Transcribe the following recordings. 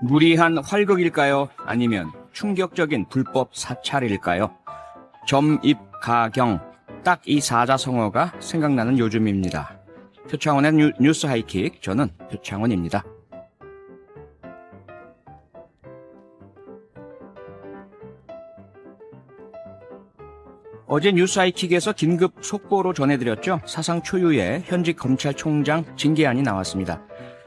무리한 활극일까요? 아니면 충격적인 불법 사찰일까요? 점입 가경, 딱 이 사자성어가 생각나는 요즘입니다. 표창원의 뉴스 하이킥, 저는 표창원입니다. 어제 뉴스 하이킥에서 긴급 속보로 전해드렸죠. 사상 초유의 현직 검찰총장 징계안이 나왔습니다.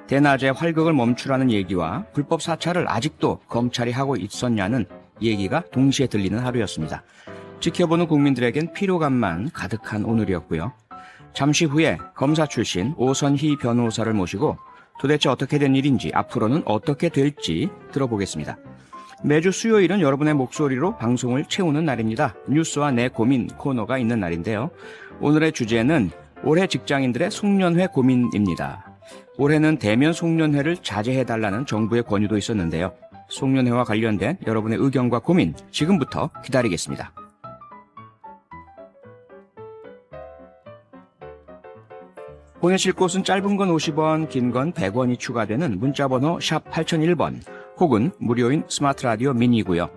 대낮에 활극을 멈추라는 얘기와 불법 사찰을 아직도 검찰이 하고 있었냐는 얘기가 동시에 들리는 하루였습니다. 지켜보는 국민들에겐 피로감만 가득한 오늘이었고요. 잠시 후에 검사 출신 오선희 변호사를 모시고 도대체 어떻게 된 일인지, 앞으로는 어떻게 될지 들어보겠습니다. 매주 수요일은 여러분의 목소리로 방송을 채우는 날입니다. 뉴스와 내 고민 코너가 있는 날인데요. 오늘의 주제는 올해 직장인들의 송년회 고민입니다. 올해는 대면 송년회를 자제해달라는 정부의 권유도 있었는데요. 송년회와 관련된 여러분의 의견과 고민 지금부터 기다리겠습니다. 보내실 곳은 짧은 건 50원, 긴 건 100원이 추가되는 문자번호 샵 8001번 혹은 무료인 스마트 라디오 미니고요.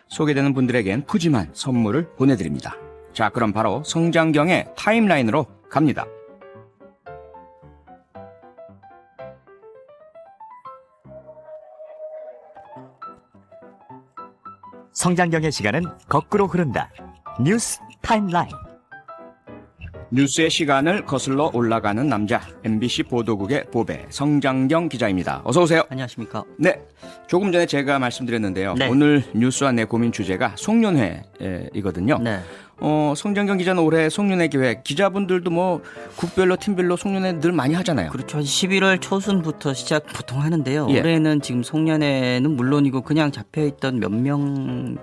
소개되는 분들에겐 푸짐한 선물을 보내드립니다. 자, 그럼 바로 성장경의 타임라인으로 갑니다. 성장경의 시간은 거꾸로 흐른다. 뉴스 타임라인. 뉴스의 시간을 거슬러 올라가는 남자, MBC 보도국의 보배 성장경 기자입니다. 어서 오세요. 안녕하십니까. 네, 조금 전에 제가 말씀드렸는데요. 네. 오늘 뉴스와 내 고민 주제가 송년회이거든요. 네. 성장경 기자는 올해 송년회 계획, 기자분들도 뭐 국별로 팀별로 송년회 늘 많이 하잖아요. 그렇죠. 11월 초순부터 시작 보통 하는데요. 예. 올해는 지금 송년회는 물론이고 그냥 잡혀있던 몇 명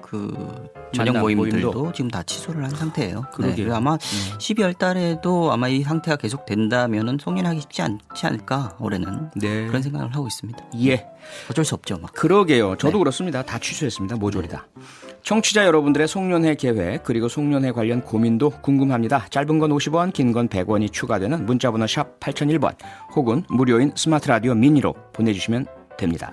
저녁 만남, 모임들도 모임도? 지금 다 취소를 한 상태예요. 그러게요. 그리고 아마 12월 달에도 아마 이 상태가 계속 된다면은 송년하기 쉽지 않지 않을까 올해는. 네. 그런 생각을 하고 있습니다. 예. 어쩔 수 없죠. 막. 그러게요. 저도 네. 그렇습니다. 다 취소했습니다. 모조리다. 청취자 여러분들의 송년회 계획 그리고 송년회 관련 고민도 궁금합니다. 짧은 건 50원, 긴 건 100원이 추가되는 문자번호 샵 8001번 혹은 무료인 스마트 라디오 미니로 보내주시면 됩니다.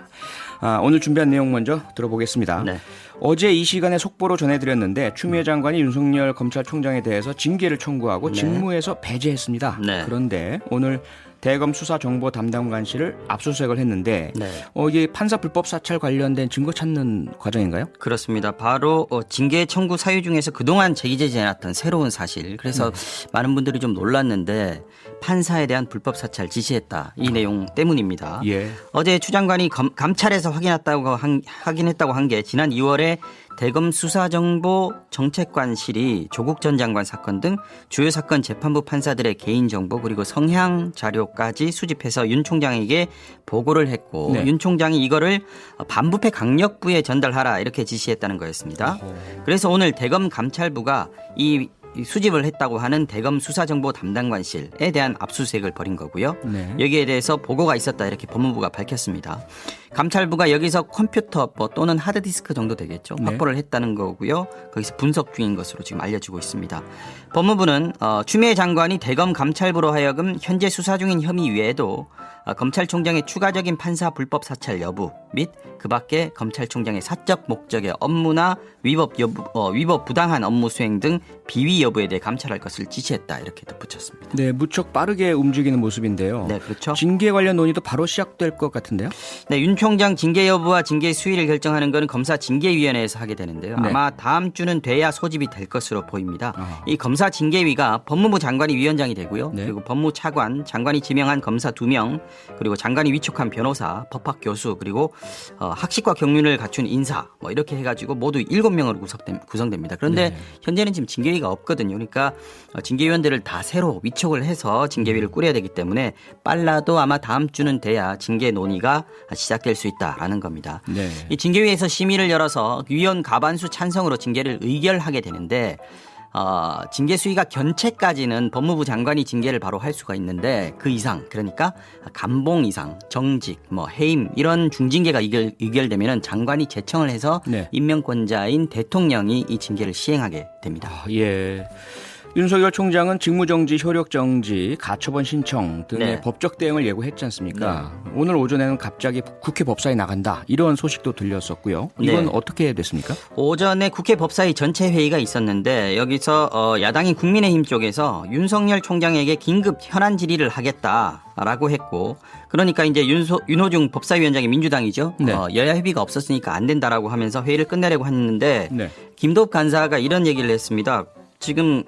오늘 준비한 내용 먼저 들어보겠습니다. 네. 어제 이 시간에 속보로 전해드렸는데 추미애 장관이 윤석열 검찰총장에 대해서 징계를 청구하고 네. 직무에서 배제했습니다. 네. 그런데 오늘 대검 수사정보담당관실을 압수수색을 했는데 네. 이게 판사 불법 사찰 관련된 증거 찾는 과정인가요? 그렇습니다. 바로 징계 청구 사유 중에서 그동안 제기되지 않았던 새로운 사실. 그래서 많은 분들이 좀 놀랐는데 판사에 대한 불법 사찰 지시했다. 이 내용 때문입니다. 예. 어제 추 장관이 감찰에서 확인했다고 한 게 지난 2월에 대검 수사정보 정책관실이 조국 전 장관 사건 등 주요 사건 재판부 판사들의 개인정보 그리고 성향 자료까지 수집해서 윤 총장에게 보고를 했고 네. 윤 총장이 이거를 반부패 강력부에 전달하라 이렇게 지시했다는 거였습니다. 그래서 오늘 대검 감찰부가 이 수집을 했다고 하는 대검 수사정보 담당관실에 대한 압수수색을 벌인 거고요. 네. 여기에 대해서 보고가 있었다 이렇게 법무부가 밝혔습니다. 감찰부가 여기서 컴퓨터 또는 하드디스크 정도 되겠죠. 네. 확보를 했다는 거고요. 거기서 분석 중인 것으로 지금 알려지고 있습니다. 법무부는 추미애 장관이 대검 감찰부로 하여금 현재 수사 중인 혐의 외에도 검찰총장의 추가적인 판사 불법 사찰 여부 및 그 밖에 검찰총장의 사적 목적의 업무나 위법 부당한 업무 수행 등 비위 여부에 대해 감찰할 것을 지시했다 이렇게 덧붙였습니다. 네, 무척 빠르게 움직이는 모습인데요. 네, 그렇죠. 징계 관련 논의도 바로 시작될 것 같은데요. 네, 윤 총장 징계 여부와 징계 수위를 결정하는 것은 검사 징계위원회에서 하게 되는데요. 네. 아마 다음 주는 돼야 소집이 될 것으로 보입니다. 아. 이 검사 징계위가 법무부 장관이 위원장이 되고요. 네. 그리고 법무차관, 장관이 지명한 검사 2명, 그리고 장관이 위촉한 변호사, 법학 교수, 그리고 학식과 경륜을 갖춘 인사 이렇게 해가지고 모두 7명으로 구성됩니다. 그런데 네. 현재는 지금 징계위가 없거든요. 그러니까 징계위원들을 다 새로 위촉을 해서 징계위를 꾸려야 되기 때문에 빨라도 아마 다음 주는 돼야 징계 논의가 시작될 수 있다라는 겁니다. 네. 이 징계위에서 심의를 열어서 위원 과반수 찬성으로 징계를 의결하게 되는데 징계 수위가 견책까지는 법무부 장관이 징계를 바로 할 수가 있는데 그 이상 그러니까 감봉 이상 정직 해임 이런 중징계가 의결되면은 장관이 제청을 해서 네. 임명권자인 대통령이 이 징계를 시행하게 됩니다. 예. 윤석열 총장은 직무정지, 효력정지, 가처분 신청 등의 네. 법적 대응을 예고했지 않습니까? 오늘 오전에는 갑자기 국회 법사위 나간다 이런 소식도 들렸었고요. 이건 네. 어떻게 됐습니까? 오전에 국회 법사위 전체 회의가 있었는데 여기서 야당인 국민의힘 쪽에서 윤석열 총장에게 긴급 현안 질의를 하겠다라고 했고, 그러니까 이제 윤호중 법사위원장이 민주당이죠. 네. 여야 협의가 없었으니까 안 된다라고 하면서 회의를 끝내려고 했는데 네. 김도읍 간사가 이런 얘기를 했습니다. 지금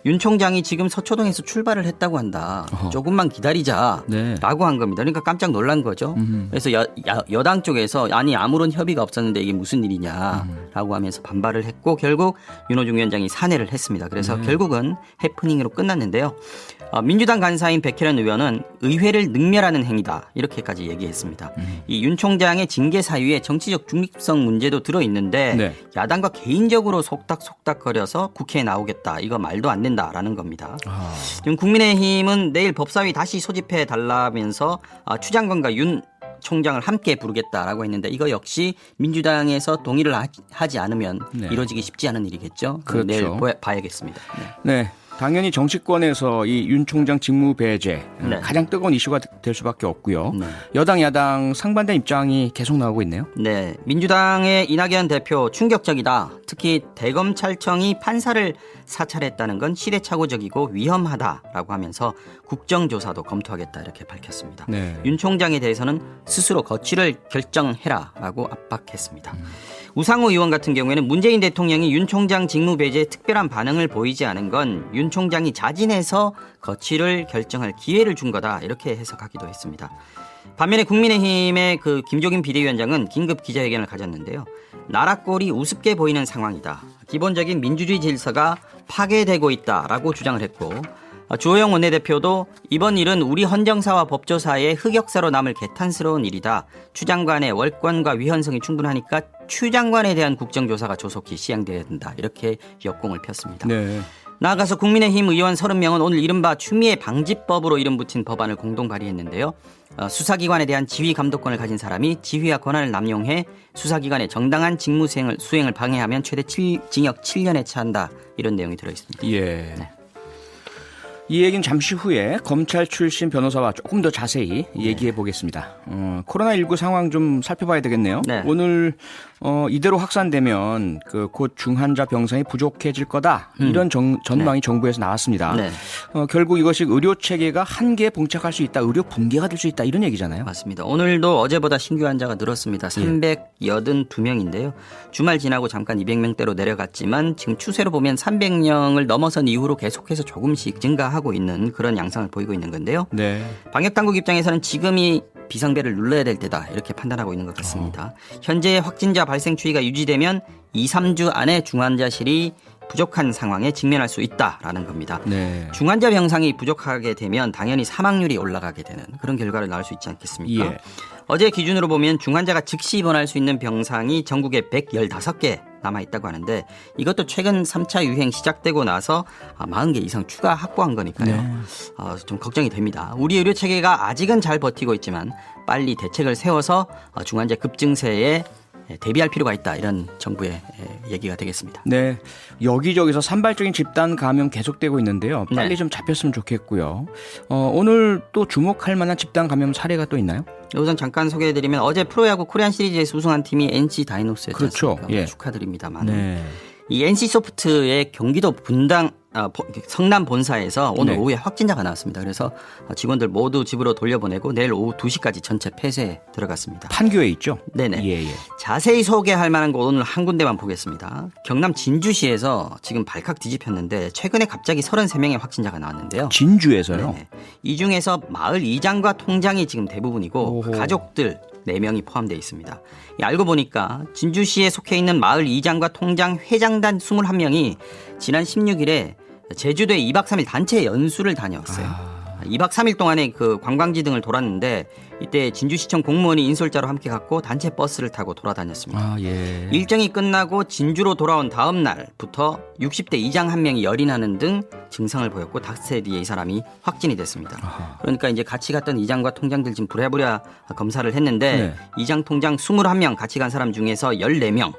윤 총장이 지금 서초동에서 출발을 했다고 한다. 어허. 조금만 기다리자라고 네. 한 겁니다. 그러니까 깜짝 놀란 거죠. 그래서 여당 쪽에서 아니 아무런 협의가 없었는데 이게 무슨 일이냐라고 하면서 반발을 했고, 결국 윤호중 위원장이 산회를 했습니다. 그래서 결국은 해프닝으로 끝났는데요. 민주당 간사인 백혜련 의원은 의회를 능멸하는 행위다 이렇게까지 얘기했습니다. 이 윤 총장의 징계 사유에 정치적 중립성 문제도 들어있는데 네. 야당과 개인적으로 속닥속닥거려서 국회에 나오겠다, 이거 말도 안 된다라는 겁니다. 지금 국민의힘은 내일 법사위 다시 소집해 달라면서 추장관과 윤 총장을 함께 부르겠다라고 했는데 이거 역시 민주당에서 동의를 하지 않으면 네. 이루어지기 쉽지 않은 일이겠죠. 그렇죠. 내일 봐야겠습니다. 네. 네. 당연히 정치권에서 이 윤 총장 직무 배제 네. 가장 뜨거운 이슈가 될 수밖에 없고요. 네. 여당 야당 상반된 입장이 계속 나오고 있네요. 네, 민주당의 이낙연 대표 충격적이다. 특히 대검찰청이 판사를 사찰했다는 건 시대착오적이고 위험하다라고 하면서 국정조사도 검토하겠다 이렇게 밝혔습니다. 네. 윤 총장에 대해서는 스스로 거취를 결정해라라고 압박했습니다. 우상호 의원 같은 경우에는 문재인 대통령이 윤 총장 직무 배제에 특별한 반응을 보이지 않은 건 윤 총장이 자진해서 거취를 결정할 기회를 준 거다 이렇게 해석하기도 했습니다. 반면에 국민의힘의 김종인 비대위원장은 긴급 기자회견을 가졌는데요. 나라 꼴이 우습게 보이는 상황이다. 기본적인 민주주의 질서가 파괴되고 있다라고 주장을 했고, 주호영 원내대표도 이번 일은 우리 헌정사와 법조사의 흑역사로 남을 개탄스러운 일이다. 추 장관의 월권과 위헌성이 충분하니까 추 장관에 대한 국정조사가 조속히 시행돼야 된다. 이렇게 역공을 폈습니다. 네. 나아가서 국민의힘 의원 30명은 오늘 이른바 추미애 방지법으로 이름 붙인 법안을 공동 발의했는데요. 수사기관에 대한 지휘 감독권을 가진 사람이 지휘와 권한을 남용해 수사기관의 정당한 직무 수행을 방해하면 최대 징역 7년에 처한다. 이런 내용이 들어있습니다. 예. 네. 이 얘기는 잠시 후에 검찰 출신 변호사와 조금 더 자세히 얘기해 보겠습니다. 코로나19 상황 좀 살펴봐야 되겠네요. 네. 오늘 이대로 확산되면 곧 중환자 병상이 부족해질 거다. 이런 전망이 정부에서 나왔습니다. 네. 결국 이것이 의료 체계가 한계에 봉착할 수 있다. 의료 붕괴가 될 수 있다. 이런 얘기잖아요. 맞습니다. 오늘도 어제보다 신규 환자가 늘었습니다. 382명인데요. 주말 지나고 잠깐 200명대로 내려갔지만 지금 추세로 보면 300명을 넘어선 이후로 계속해서 조금씩 증가하고 있는 그런 양상을 보이고 있는 건데요. 네. 방역당국 입장에서는 지금이 비상벨을 눌러야 될 때다 이렇게 판단하고 있는 것 같습니다. 현재 확진자 발생 추이가 유지되면 2, 3주 안에 중환자실이 부족한 상황에 직면할 수 있다라는 겁니다. 네. 중환자 병상이 부족하게 되면 당연히 사망률이 올라가게 되는 그런 결과를 낳을 수 있지 않겠습니까? 예. 어제 기준으로 보면 중환자가 즉시 입원할 수 있는 병상이 전국에 115개 남아있다고 하는데 이것도 최근 3차 유행 시작되고 나서 40개 이상 추가 확보한 거니까요. 네. 좀 걱정이 됩니다. 우리 의료체계가 아직은 잘 버티고 있지만 빨리 대책을 세워서 중환자 급증세에 대비할 필요가 있다. 이런 정부의 얘기가 되겠습니다. 네. 여기저기서 산발적인 집단 감염 계속되고 있는데요. 빨리 네. 좀 잡혔으면 좋겠고요. 오늘 또 주목할 만한 집단 감염 사례가 또 있나요? 우선 잠깐 소개해드리면 어제 프로야구 코리안 시리즈에서 우승한 팀이 NC 다이노스였죠. 그렇죠. 예. 축하드립니다. 네. 이 NC 소프트의 경기도 분당 성남 본사에서 오늘 네. 오후에 확진자가 나왔습니다. 그래서 직원들 모두 집으로 돌려보내고 내일 오후 2시까지 전체 폐쇄에 들어갔습니다. 판교에 있죠? 네네. 예, 예. 자세히 소개할 만한 곳 오늘 한 군데만 보겠습니다. 경남 진주시에서 지금 발칵 뒤집혔는데 최근에 갑자기 33명의 확진자가 나왔는데요. 진주에서요? 네네. 이 중에서 마을 이장과 통장이 지금 대부분이고 오호. 가족들 4명이 포함되어 있습니다. 알고 보니까 진주시에 속해 있는 마을 이장과 통장 회장단 21명이 지난 16일에 제주도에 2박 3일 단체 연수를 다녀왔어요. 2박 3일 동안에 관광지 등을 돌았는데 이때 진주시청 공무원이 인솔자로 함께 갔고 단체 버스를 타고 돌아다녔습니다. 예. 일정이 끝나고 진주로 돌아온 다음 날부터 60대 이장 한 명이 열이 나는 등 증상을 보였고 닷새 뒤에 이 사람이 확진이 됐습니다. 아하. 그러니까 이제 같이 갔던 이장과 통장들 지금 부랴부랴 검사를 했는데 네. 이장 통장 21명 같이 간 사람 중에서 14명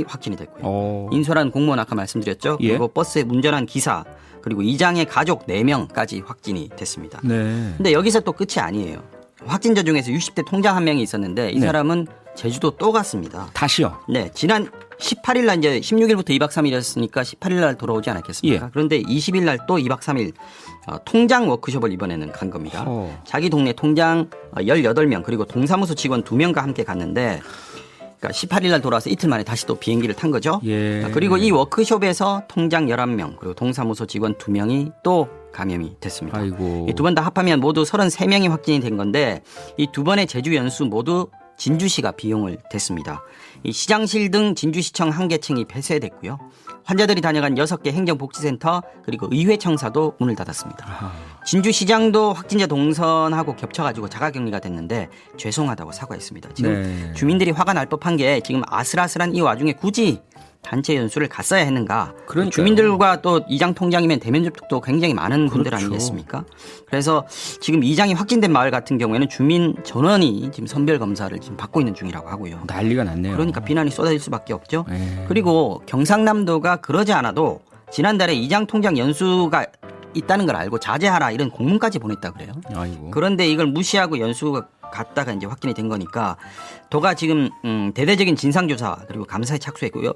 확진이 됐고요. 어. 인솔한 공무원 아까 말씀드렸죠. 예. 그리고 버스에 운전한 기사 그리고 이장의 가족 4명까지 확진이 됐습니다. 네. 근데 여기서 또 끝이 아니에요. 확진자 중에서 60대 통장 한 명이 있었는데 이 네. 사람은 제주도 또 갔습니다. 다시요. 네, 지난 18일 날 이제 16일부터 2박 3일이었으니까 18일 날 돌아오지 않았겠습니까? 예. 그런데 20일 날 또 2박 3일 통장 워크숍을 이번에는 간 겁니다. 자기 동네 통장 18명 그리고 동사무소 직원 2명과 함께 갔는데 그러니까 18일 날 돌아와서 이틀 만에 다시 또 비행기를 탄 거죠. 예. 그리고 이 워크숍에서 통장 11명 그리고 동사무소 직원 2명이 또 감염이 됐습니다. 아이고. 이 두 번 다 합하면 모두 33명이 확진이 된 건데 이 두 번의 제주 연수 모두 진주시가 비용을 댔습니다. 이 시장실 등 진주시청 한 개층이 폐쇄됐고요. 환자들이 다녀간 6개 행정복지센터 그리고 의회청사도 문을 닫았습니다. 진주시장도 확진자 동선하고 겹쳐가지고 자가격리가 됐는데 죄송하다고 사과했습니다. 지금 네. 주민들이 화가 날 법한 게 지금 아슬아슬한 이 와중에 굳이 단체 연수를 갔어야 했는가. 그러니까요. 주민들과 또 이장 통장이면 대면 접촉도 굉장히 많은 분들 그렇죠. 아니겠습니까? 그래서 지금 이장이 확진된 마을 같은 경우에는 주민 전원이 지금 선별 검사를 지금 받고 있는 중이라고 하고요. 난리가 났네요. 그러니까 비난이 쏟아질 수밖에 없죠. 예. 그리고 경상남도가 그러지 않아도 지난달에 이장 통장 연수가 있다는 걸 알고 자제하라 이런 공문까지 보냈다 그래요. 아이고. 그런데 이걸 무시하고 연수가 갔다가 이제 확진이 된 거니까 도가 지금 대대적인 진상조사 그리고 감사에 착수했고요.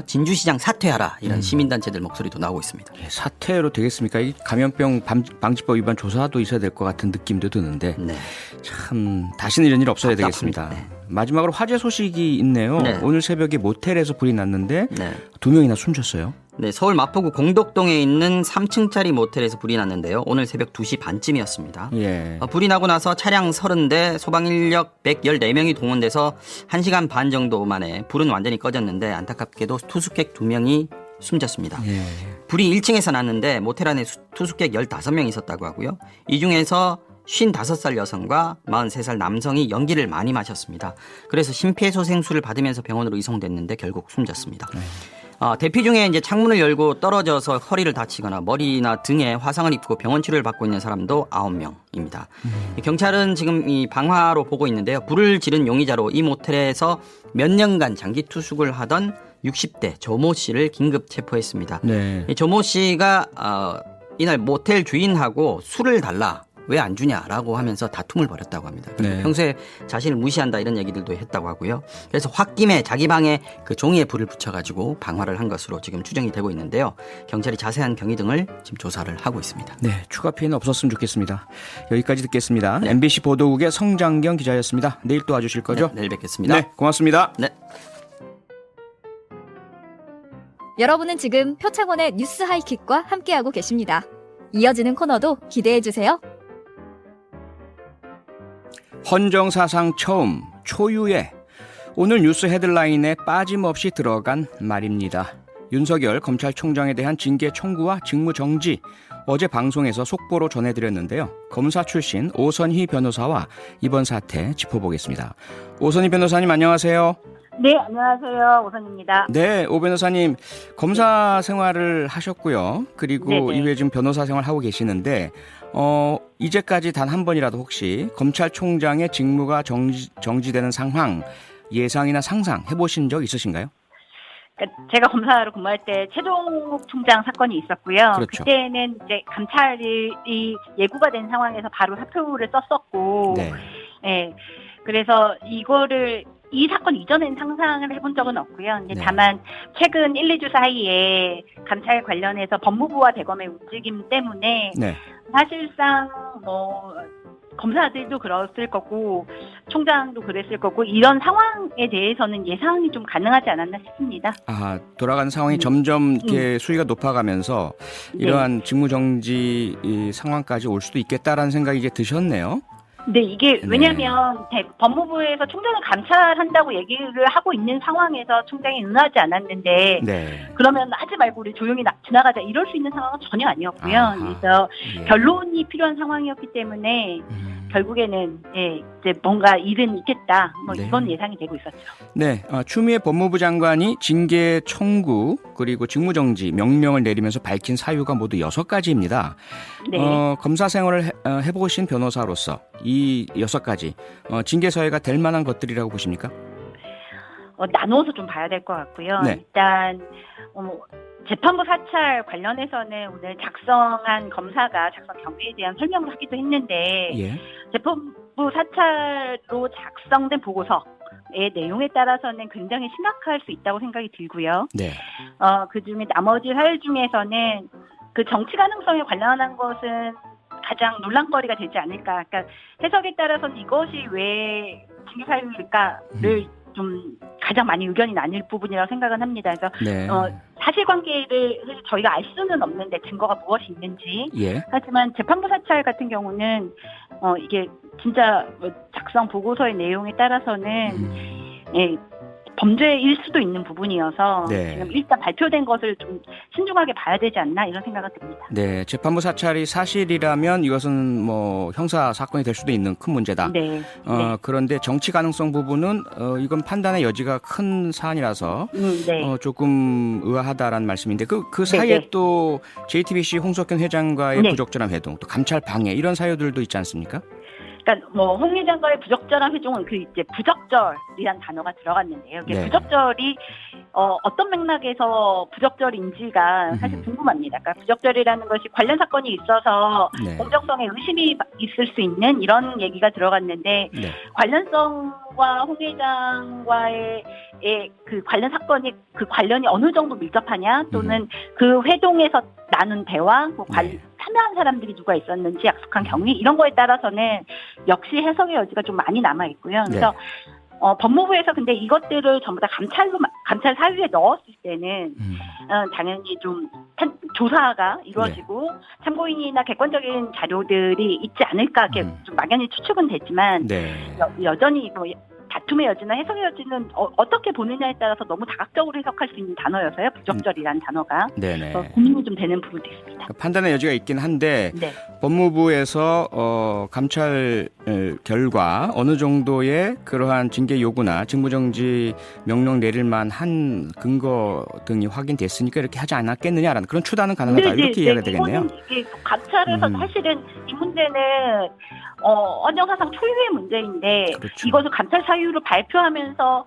진주시장 사퇴하라 이런 시민단체들 목소리도 나오고 있습니다. 예, 사태로 되겠습니까? 이 감염병 방지법 위반 조사도 있어야 될 것 같은 느낌도 드는데 네. 참 다시는 이런 일 없어야 답답합니다. 되겠습니다. 네. 마지막으로 화재 소식이 있네요. 네. 오늘 새벽에 모텔에서 불이 났는데 네. 2명이나 숨졌어요. 네, 서울 마포구 공덕동에 있는 3층짜리 모텔에서 불이 났는데요. 오늘 새벽 2시 반쯤이었습니다. 예. 불이 나고 나서 차량 30대, 소방인력 114명이 동원돼서 1시간 반 정도 만에 불은 완전히 꺼졌는데 안타깝게도 투숙객 2명이 숨졌습니다. 예. 불이 1층에서 났는데 모텔 안에 투숙객 15명 있었다고 하고요. 이 중에서 55살 여성과 43살 남성이 연기를 많이 마셨습니다. 그래서 심폐소생술을 받으면서 병원으로 이송됐는데 결국 숨졌습니다. 대피 중에 이제 창문을 열고 떨어져서 허리를 다치거나 머리나 등에 화상을 입고 병원 치료를 받고 있는 사람도 9명입니다. 경찰은 지금 이 방화로 보고 있는데요. 불을 지른 용의자로 이 모텔에서 몇 년간 장기 투숙을 하던 60대 조모 씨를 긴급 체포했습니다. 네. 이 조모 씨가 이날 모텔 주인하고 술을 달라. 왜 안 주냐라고 하면서 다툼을 벌였다고 합니다. 네. 평소에 자신을 무시한다 이런 얘기들도 했다고 하고요. 그래서 홧김에 자기 방에 그 종이에 불을 붙여가지고 방화를 한 것으로 지금 추정이 되고 있는데요. 경찰이 자세한 경위 등을 지금 조사를 하고 있습니다. 네, 추가 피해는 없었으면 좋겠습니다. 여기까지 듣겠습니다. 네. MBC 보도국의 성장경 기자였습니다. 내일 또 와주실 거죠? 네, 내일 뵙겠습니다. 네, 고맙습니다. 네. 여러분은 지금 표창원의 뉴스 하이킥과 함께하고 계십니다. 이어지는 코너도 기대해주세요. 헌정사상 처음 초유의 오늘 뉴스 헤드라인에 빠짐없이 들어간 말입니다. 윤석열 검찰총장에 대한 징계 청구와 직무정지 어제 방송에서 속보로 전해드렸는데요. 검사 출신 오선희 변호사와 이번 사태 짚어보겠습니다. 오선희 변호사님 안녕하세요. 네, 안녕하세요. 오선입니다. 네, 오 변호사님 검사 생활을 하셨고요. 그리고 네네. 이후에 지금 변호사 생활하고 계시는데 이제까지 단 한 번이라도 혹시 검찰총장의 직무가 정지되는 상황 예상이나 상상 해보신 적 있으신가요? 그러니까 제가 검사로 근무할 때 최종욱 총장 사건이 있었고요. 그렇죠. 그때는 이제 감찰이 예고가 된 상황에서 바로 사표를 썼었고, 네. 예. 그래서 이 사건 이전엔 상상을 해본 적은 없고요. 이제 네. 다만 최근 1, 2주 사이에 감찰 관련해서 법무부와 대검의 움직임 때문에 네. 사실상 검사들도 그랬을 거고 총장도 그랬을 거고 이런 상황에 대해서는 예상이 좀 가능하지 않았나 싶습니다. 아, 돌아가는 상황이 점점 이렇게 수위가 높아가면서 이러한 직무정지 이 상황까지 올 수도 있겠다라는 생각이 이제 드셨네요. 네, 이게 네. 왜냐하면 법무부에서 총장을 감찰한다고 얘기를 하고 있는 상황에서 총장이 응하지 않았는데 네. 그러면 하지 말고 우리 조용히 지나가자 이럴 수 있는 상황은 전혀 아니었고요. 아하. 그래서 예. 결론이 필요한 상황이었기 때문에 결국에는 이제 뭔가 일은 있겠다. 네. 이건 예상이 되고 있었죠. 네, 추미애 법무부 장관이 징계 청구 그리고 직무정지 명령을 내리면서 밝힌 사유가 모두 6가지입니다. 네. 검사 생활을 해보신 변호사로서 이 6가지 징계 사유가 될 만한 것들이라고 보십니까? 나누어서 좀 봐야 될 것 같고요. 네. 일단 재판부 사찰 관련해서는 오늘 작성한 검사가 작성 경위에 대한 설명을 하기도 했는데 예. 재판부 사찰로 작성된 보고서의 내용에 따라서는 굉장히 심각할 수 있다고 생각이 들고요. 네. 그중에 나머지 사유 중에서는 그 정치 가능성에 관련한 것은 가장 논란거리가 되지 않을까. 그러니까 해석에 따라서는 이것이 왜 징계 사유일까를 좀 가장 많이 의견이 나뉠 부분이라고 생각은 합니다. 그래서 네. 사실관계를 저희가 알 수는 없는데 증거가 무엇이 있는지. 예. 하지만 재판부 사찰 같은 경우는 이게 진짜 작성 보고서의 내용에 따라서는 예, 범죄일 수도 있는 부분이어서 네. 지금 일단 발표된 것을 좀 신중하게 봐야 되지 않나 이런 생각이 듭니다. 네, 재판부 사찰이 사실이라면 이것은 뭐 형사 사건이 될 수도 있는 큰 문제다. 네. 그런데 정치 가능성 부분은 이건 판단의 여지가 큰 사안이라서 네. 조금 의아하다라는 말씀인데 그 사이에 네. 또 JTBC 홍석현 회장과의 네. 부적절한 회동, 또 감찰 방해 이런 사유들도 있지 않습니까? 그러니까 홍 회장과의 부적절한 회동은 그 이제 부적절이란 단어가 들어갔는데요. 이게 네. 부적절이 어떤 맥락에서 부적절인지가 사실 음. 궁금합니다. 그러니까 부적절이라는 것이 관련 사건이 있어서 네. 공정성에 의심이 있을 수 있는 이런 얘기가 들어갔는데 네. 관련성과 홍 회장과의 그 관련 사건이 그 관련이 어느 정도 밀접하냐 또는 그 회동에서 나눈 대화, 네. 참여한 사람들이 누가 있었는지 약속한 경위 이런 거에 따라서는 역시 해석의 여지가 좀 많이 남아 있고요. 그래서 법무부에서 근데 이것들을 전부 다 감찰 사유에 넣었을 때는 당연히 좀 조사가 이루어지고 참고인이나 객관적인 자료들이 있지 않을까 이렇게 좀 막연히 추측은 되지만 네. 여전히 뭐 다툼의 여지나 해석의 여지는 어떻게 보느냐에 따라서 너무 다각적으로 해석할 수 있는 단어여서요. 부적절이라는 단어가 네네. 고민이 좀 되는 부분도 있습니다. 판단의 여지가 있긴 한데 네. 법무부에서 감찰 결과 어느 정도의 그러한 징계 요구나 직무정지 명령 내릴 만한 근거 등이 확인됐으니까 이렇게 하지 않았겠느냐라는 그런 추단은 가능하다 이렇게 이해가 되겠네요. 이게 감찰에서 사실은 이 문제는 헌정사상 초유의 문제인데 그렇죠. 이것을 감찰 사유로 발표하면서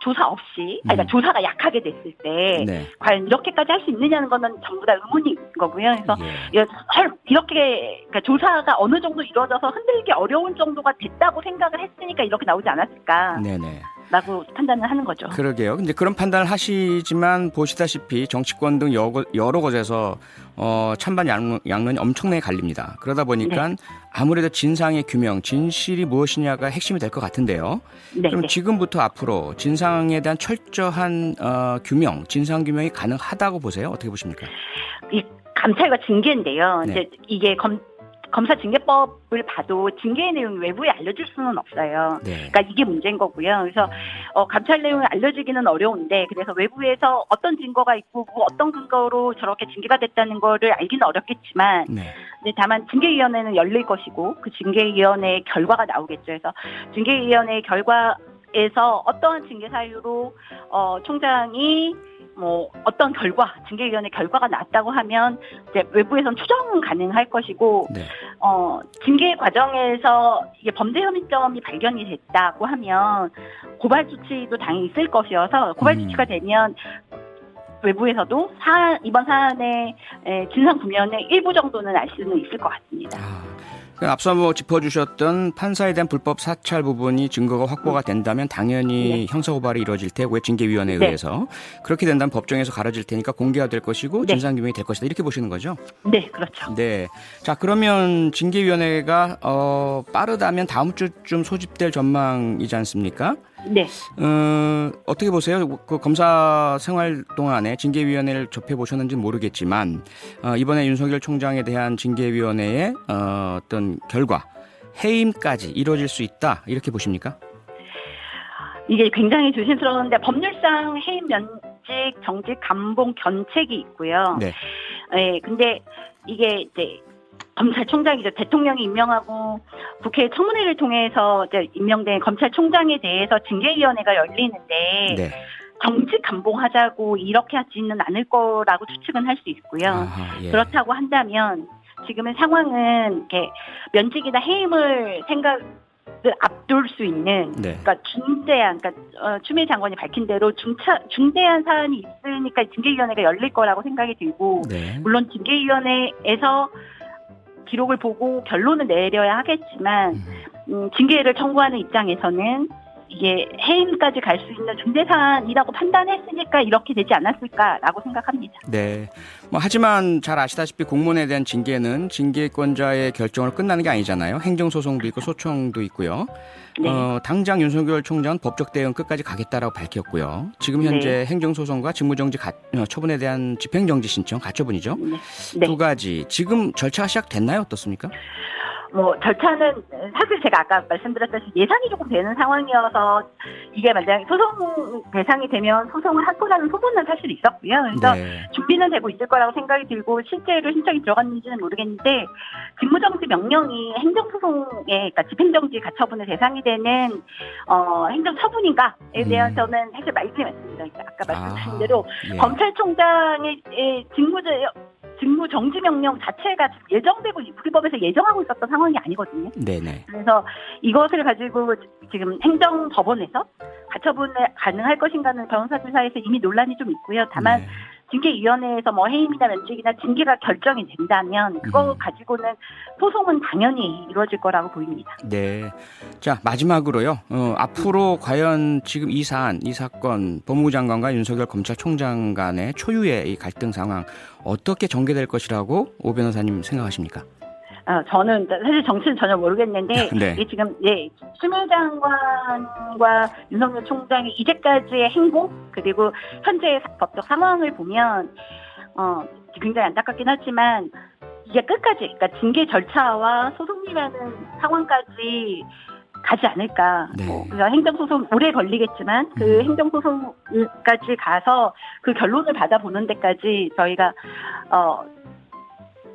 조사 없이 그러니까 조사가 약하게 됐을 때 네. 과연 이렇게까지 할 수 있느냐는 거는 전부 다 의문인 거고요. 그래서 이렇게 그러니까 조사가 어느 정도 이루어져서 흔들기 어려운 정도가 됐다고 생각을 했으니까 이렇게 나오지 않았을까. 네네. 라고 판단을 하는 거죠. 그러게요. 근데 그런 판단을 하시지만 보시다시피 정치권 등 여러 곳에서 찬반 양론이 엄청나게 갈립니다. 그러다 보니까 아무래도 진상의 규명, 진실이 무엇이냐가 핵심이 될 것 같은데요. 네, 그럼 지금부터 앞으로 진상에 대한 철저한 규명, 진상 규명이 가능하다고 보세요? 어떻게 보십니까? 이 감찰과 징계인데요. 네. 이제 이게 검사 징계법을 봐도 징계의 내용이 외부에 알려질 수는 없어요. 네. 그러니까 이게 문제인 거고요. 그래서 감찰 내용이 알려지기는 어려운데 그래서 외부에서 어떤 증거가 있고 뭐 어떤 근거로 저렇게 징계가 됐다는 거를 알기는 어렵겠지만 네. 근데 다만 징계위원회는 열릴 것이고 그 징계위원회의 결과가 나오겠죠. 그래서 징계위원회의 결과에서 어떠한 징계 사유로 총장이 뭐 어떤 징계위원회 결과가 났다고 하면 이제 외부에서는 추정은 가능할 것이고 네. 징계 과정에서 이게 범죄 혐의점이 발견이 됐다고 하면 고발 조치도 당연히 있을 것이어서 고발 조치가 되면 외부에서도 이번 사안의 진상 규명의 일부 정도는 알 수는 있을 것 같습니다. 앞서 짚어주셨던 판사에 대한 불법 사찰 부분이 증거가 확보가 된다면 당연히 형사고발이 이루어질 테고요. 징계위원회에 의해서. 그렇게 된다면 법정에서 가려질 테니까 공개가 될 것이고 진상규명이 될 것이다. 이렇게 보시는 거죠? 네, 그렇죠. 네. 자, 그러면 징계위원회가 빠르다면 다음 주쯤 소집될 전망이지 않습니까? 네. 어떻게 보세요? 그 검사 생활 동안에 징계위원회를 접해보셨는지는 모르겠지만 이번에 윤석열 총장에 대한 징계위원회의 어떤 결과, 해임까지 이루어질 수 있다 이렇게 보십니까? 이게 굉장히 조심스러운데 법률상 해임, 면직, 정직, 감봉, 견책이 있고요. 네. 네, 근데 이게 이제 검찰총장이죠. 대통령이 임명하고 국회 청문회를 통해서 이제 임명된 검찰총장에 대해서 징계위원회가 열리는데 네. 정직 감봉하자고 이렇게 하지는 않을 거라고 추측은 할 수 있고요. 아하, 예. 그렇다고 한다면 지금의 상황은 이렇게 면직이나 해임을 것을 앞둘 수 있는 네. 그러니까 중대한 그러니까 추미애 장관이 밝힌 대로 중대한 사안이 있으니까 징계위원회가 열릴 거라고 생각이 들고 네. 물론 징계위원회에서 기록을 보고 결론을 내려야 하겠지만 징계를 청구하는 입장에서는 이게 해임까지 갈 수 있는 중대 사안이라고 판단했으니까 이렇게 되지 않았을까라고 생각합니다. 네. 하지만 잘 아시다시피 공무원에 대한 징계는 징계권자의 결정으로 끝나는 게 아니잖아요. 행정소송도 있고 소청도 있고요. 네. 당장 윤석열 총장은 법적 대응 끝까지 가겠다라고 밝혔고요. 지금 현재 행정소송과 직무정지 처분에 대한 집행정지 신청 가처분이죠. 네. 두 가지. 지금 절차가 시작됐나요? 어떻습니까? 절차는 사실 제가 아까 말씀드렸다시피 예상이 조금 되는 상황이어서 이게 만약에 소송 대상이 되면 소송을 할 거라는 소문은 사실 있었고요. 그래서 네. 준비는 되고 있을 거라고 생각이 들고 실제로 신청이 들어갔는지는 모르겠는데 직무정지 명령이 행정소송에 그러니까 집행정지 가처분의 대상이 되는 행정처분인가에 대해서는 사실 말씀이 많습니다. 그러니까 아까 말씀하신 대로 예. 검찰총장의 직무 정지 명령 자체가 예정되고 우리 법에서 예정하고 있었던 상황이 아니거든요. 네네. 그래서 이것을 가지고 지금 행정법원에서 가처분을 가능할 것인가는 변호사들 사이에서 이미 논란이 좀 있고요. 다만 네. 징계위원회에서 해임이나 면책이나 징계가 결정이 된다면 그거 가지고는 소송은 당연히 이루어질 거라고 보입니다. 네. 자, 마지막으로요. 앞으로 과연 지금 이 사건, 법무부 장관과 윤석열 검찰총장 간의 초유의 이 갈등 상황 어떻게 전개될 것이라고 오 변호사님 생각하십니까? 저는 사실 정치는 전혀 모르겠는데 네. 이게 지금 추미애 장관과 윤석열 총장의 이제까지의 행보 그리고 현재의 법적 상황을 보면 굉장히 안타깝긴 하지만 이게 끝까지 그러니까 징계 절차와 소송이라는 상황까지 가지 않을까. 네. 그래서 행정소송 오래 걸리겠지만 그 행정소송까지 가서 그 결론을 받아보는 데까지 저희가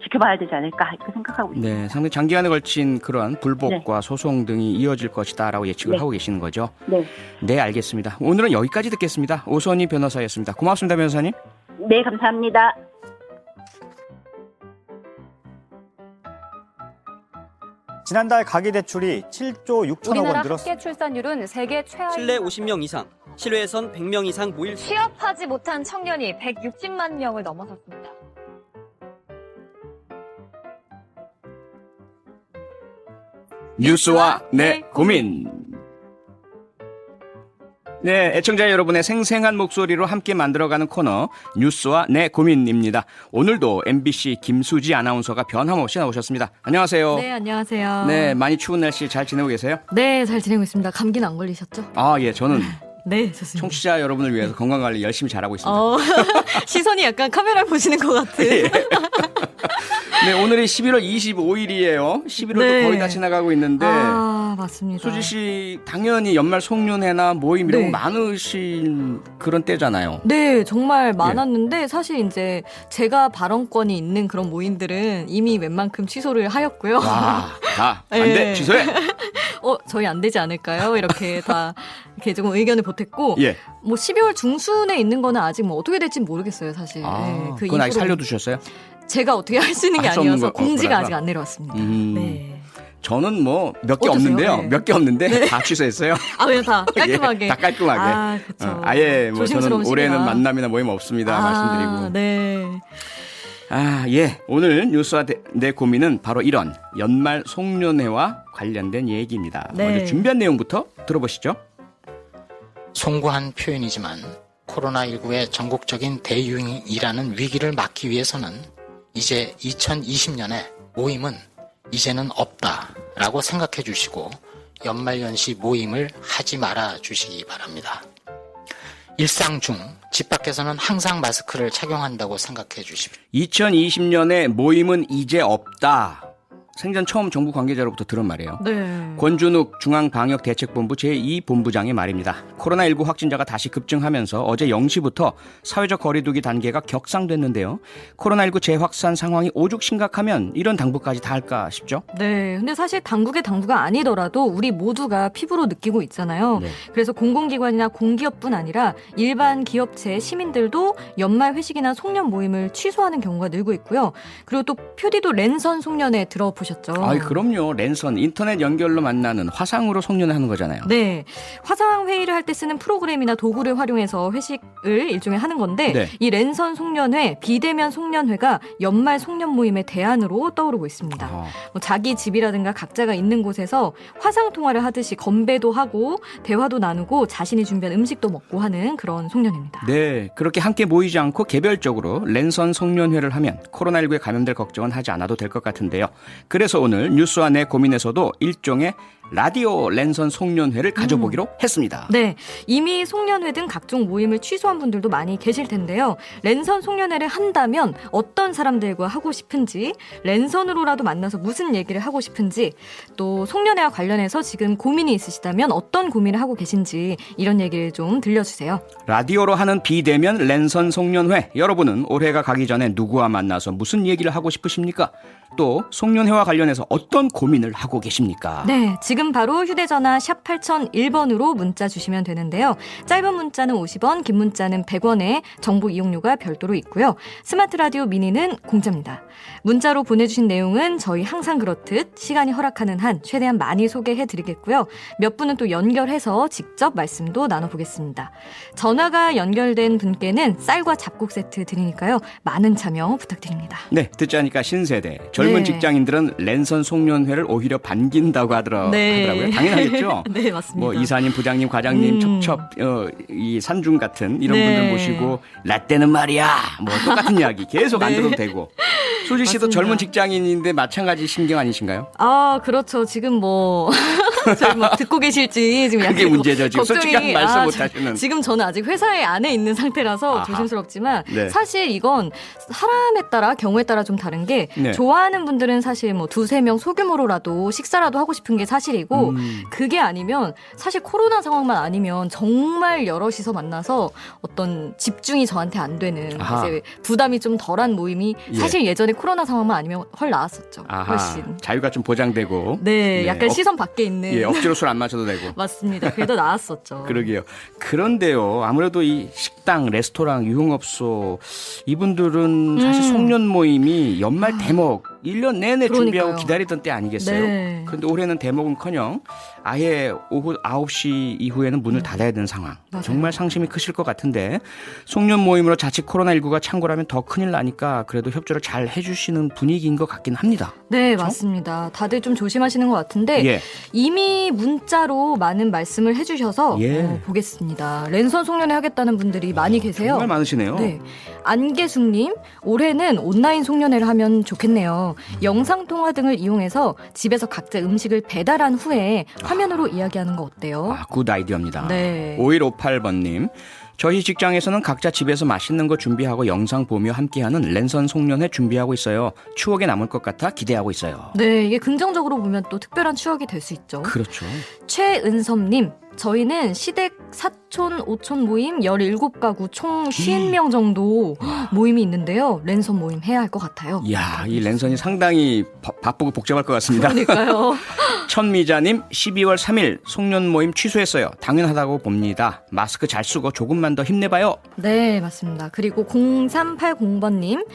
지켜봐야 되지 않을까 이렇게 생각하고 있습니다. 네, 상당히 장기간에 걸친 그런 불복과 소송 등이 이어질 것이다라고 예측을 하고 계시는 거죠. 네. 네, 알겠습니다. 오늘은 여기까지 듣겠습니다. 오선희 변호사였습니다. 고맙습니다, 변호사님. 네, 감사합니다. 지난달 가계대출이 7조 6천억 원 우리나라 늘었습니다. 합계 출산율은 세계 최하위. 실내 50명 이상, 실외에선 100명 이상 모일 수 취업하지 못한 청년이 160만 명을 넘어섰습니다. 뉴스와 내 고민. 네, 애청자 여러분의 생생한 목소리로 함께 만들어가는 코너 뉴스와 내 고민입니다. 오늘도 MBC 김수지 아나운서가 변함없이 나오셨습니다. 안녕하세요. 네, 안녕하세요. 네, 많이 추운 날씨 잘 지내고 계세요? 네, 잘 지내고 있습니다. 감기는 안 걸리셨죠? 아, 예, 저는 네, 좋습니다. 청취자 여러분을 위해서 건강관리 열심히 잘하고 있습니다. 시선이 약간 카메라를 보시는 것 같은. 예. 네, 오늘이 11월 25일이에요. 11월도 네. 거의 다 지나가고 있는데 맞습니다. 수지 씨 당연히 연말 송년회나 모임 이런 네. 거 많으신 그런 때잖아요. 네, 정말 많았는데 사실 이제 제가 발언권이 있는 그런 모임들은 이미 웬만큼 취소를 하였고요. 와, 다 안 돼. 네. 취소해. 저희 안 되지 않을까요? 이렇게 다 이렇게 조금 의견을 보탰고 예. 12월 중순에 있는 거는 아직 어떻게 될지 모르겠어요, 사실. 아, 네, 그건 아직 이후로 살려두셨어요? 제가 어떻게 할 수 있는 게 할수 없는 아니어서 거- 공지가 거라서? 아직 안 내려왔습니다. 네. 저는 몇 개 어떠세요? 없는데요. 네. 몇 개 없는데 다 취소했어요. 그냥 다 깔끔하게. 예, 다 깔끔하게. 그렇죠. 아예 저는 조심스러운 올해는 시기라. 만남이나 모임 없습니다. 말씀드리고. 네. 예. 오늘 뉴스와 내 고민은 바로 이런 연말 송년회와 관련된 얘기입니다. 네. 먼저 준비한 내용부터 들어보시죠. 송구한 표현이지만 코로나19의 전국적인 대유행이라는 위기를 막기 위해서는 이제 2020년에 모임은 이제는 없다라고 생각해 주시고 연말연시 모임을 하지 말아 주시기 바랍니다. 일상 중 집 밖에서는 항상 마스크를 착용한다고 생각해 주십시오. 2020년에 모임은 이제 없다. 생전 처음 정부 관계자로부터 들은 말이에요. 네. 권준욱 중앙방역대책본부 제2본부장의 말입니다. 코로나19 확진자가 다시 급증하면서 어제 0시부터 사회적 거리두기 단계가 격상됐는데요. 코로나19 재확산 상황이 오죽 심각하면 이런 당부까지 다 할까 싶죠? 네. 근데 사실 당국의 당부가 아니더라도 우리 모두가 피부로 느끼고 있잖아요. 네. 그래서 공공기관이나 공기업뿐 아니라 일반 기업체, 시민들도 연말 회식이나 송년 모임을 취소하는 경우가 늘고 있고요. 그리고 또 퓨디도 랜선 송년회 들어보셨죠? 들어보셨죠? 아이, 그럼요. 랜선, 인터넷 연결로 만나는 화상으로 송년회하는 거잖아요. 네. 화상 회의를 할 때 쓰는 프로그램이나 도구를 활용해서 회식을 일종의 하는 건데 네. 이 랜선 송년회, 비대면 송년회가 연말 송년 모임의 대안으로 떠오르고 있습니다. 아, 뭐 자기 집이라든가 각자가 있는 곳에서 화상 통화를 하듯이 건배도 하고 대화도 나누고 자신이 준비한 음식도 먹고 하는 그런 송년회입니다. 네, 그렇게 함께 모이지 않고 개별적으로 랜선 송년회를 하면 코로나19에 감염될 걱정은 하지 않아도 될 것 같은데요. 그래서 오늘 뉴스와 내 고민에서도 일종의 라디오 랜선 송년회를 가져보기로 했습니다. 네, 이미 송년회 등 각종 모임을 취소한 분들도 많이 계실 텐데요. 랜선 송년회를 한다면 어떤 사람들과 하고 싶은지, 랜선으로라도 만나서 무슨 얘기를 하고 싶은지, 또 송년회와 관련해서 지금 고민이 있으시다면 어떤 고민을 하고 계신지 이런 얘기를 좀 들려주세요. 라디오로 하는 비대면 랜선 송년회, 여러분은 올해가 가기 전에 누구와 만나서 무슨 얘기를 하고 싶으십니까? 또 송년회와 관련해서 어떤 고민을 하고 계십니까? 네, 지금 바로 휴대전화 샵 8001번으로 문자 주시면 되는데요. 짧은 문자는 50원, 긴 문자는 100원에 정보 이용료가 별도로 있고요. 스마트 라디오 미니는 공짜입니다. 문자로 보내주신 내용은 저희 항상 그렇듯 시간이 허락하는 한 최대한 많이 소개해드리겠고요. 몇 분은 또 연결해서 직접 말씀도 나눠보겠습니다. 전화가 연결된 분께는 쌀과 잡곡 세트 드리니까요. 많은 참여 부탁드립니다. 네, 듣자니까 신세대. 젊은 네. 직장인들은 랜선 송년회를 오히려 반긴다고 하더라고요. 당연하겠죠. 네, 맞습니다. 뭐 이사님, 부장님, 과장님, 첩첩 이 산중 같은 이런 분들 모시고 라떼는 말이야. 뭐 똑같은 이야기 계속 안 들어도 되고. 소지 씨도 맞습니다. 젊은 직장인인데 마찬가지 심경 아니신가요? 아, 그렇죠. 지금 뭐 저희 뭐 듣고 계실지 지금 그게 약간 문제죠. 지금 솔직한 말씀 못 하시는. 지금 저는 아직 회사에 안에 있는 상태라서 아하. 조심스럽지만 네. 사실 이건 사람에 따라 경우에 따라 좀 다른 게 네. 좋아하는 분들은 사실 뭐 2-3명 소규모로라도 식사라도 하고 싶은 게 사실이고 그게 아니면 사실 코로나 상황만 아니면 정말 여럿이서 만나서 어떤 집중이 저한테 안 되는 아하. 이제 부담이 좀 덜한 모임이 사실 예전에 코로나 상황만 아니면 헐 나왔었죠. 아하, 훨씬. 자유가 좀 보장되고. 네, 약간 억- 시선 밖에 있는. 예, 억지로 술 안 마셔도 되고. 맞습니다. 그래도 나왔었죠. 그러게요. 그런데요, 아무래도 이 식당, 레스토랑, 유흥업소 이분들은 사실 송년 모임이 연말 대목 1년 내내 준비하고 그러니까요. 기다리던 때 아니겠어요? 네. 그런데 올해는 대목은커녕 아예 오후 9시 이후에는 문을 닫아야 되는 상황. 맞아요. 정말 상심이 크실 것 같은데 송년 모임으로 자칫 코로나19가 창궐하면 더 큰일 나니까 그래도 협조를 잘 해주시는 분위기인 것 같긴 합니다. 네, 맞습니다. 다들 좀 조심하시는 것 같은데 예. 이미 문자로 많은 말씀을 해주셔서 예. 보겠습니다. 랜선 송년회 하겠다는 분들이 많이 계세요. 정말 많으시네요. 네, 안계숙님 올해는 온라인 송년회를 하면 좋겠네요. 영상통화 등을 이용해서 집에서 각자 음식을 배달한 후에 화면으로 이야기하는 거 어때요? 아, 굿 아이디어입니다. 네. 5158번님. 저희 직장에서는 각자 집에서 맛있는 거 준비하고 영상 보며 함께하는 랜선 송년회 준비하고 있어요. 추억에 남을 것 같아 기대하고 있어요. 네, 이게 긍정적으로 보면 또 특별한 추억이 될 수 있죠. 그렇죠. 최은섭님, 저희는 시댁 사촌, 오촌 모임 17가구 총 50명 정도 모임이 있는데요. 랜선 모임 해야 할 것 같아요. 이야, 이 랜선이 상당히 바쁘고 복잡할 것 같습니다. 그러니까요. 천미자님, 12월 3일 송년 모임 취소했어요. 당연하다고 봅니다. 마스크 잘 쓰고 조금만 더 힘내봐요. 네, 맞습니다. 그리고 0380번님,